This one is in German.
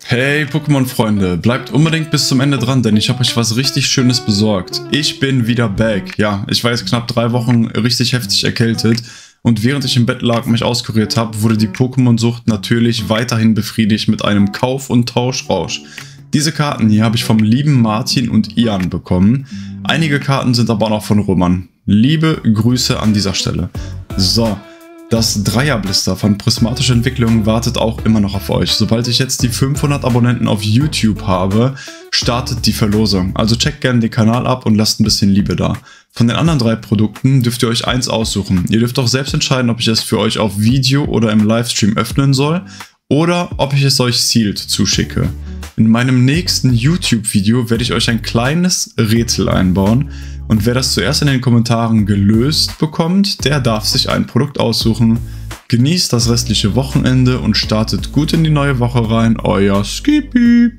Hey Pokémon-Freunde, bleibt unbedingt bis zum Ende dran, denn ich habe euch was richtig Schönes besorgt. Ich bin wieder back. Ja, ich war jetzt knapp 3 Wochen richtig heftig erkältet und während ich im Bett lag und mich auskuriert habe, wurde die Pokémon-Sucht natürlich weiterhin befriedigt mit einem Kauf- und Tauschrausch. Diese Karten hier habe ich vom lieben Martin und Ian bekommen. Einige Karten sind aber auch noch von Roman. Liebe Grüße an dieser Stelle. So. Das Dreierblister von Prismatische Entwicklung wartet auch immer noch auf euch. Sobald ich jetzt die 500 Abonnenten auf YouTube habe, startet die Verlosung. Also checkt gerne den Kanal ab und lasst ein bisschen Liebe da. Von den anderen 3 Produkten dürft ihr euch eins aussuchen. Ihr dürft auch selbst entscheiden, ob ich es für euch auf Video oder im Livestream öffnen soll oder ob ich es euch sealed zuschicke. In meinem nächsten YouTube-Video werde ich euch ein kleines Rätsel einbauen. Und wer das zuerst in den Kommentaren gelöst bekommt, der darf sich ein Produkt aussuchen. Genießt das restliche Wochenende und startet gut in die neue Woche rein. Euer Skippy.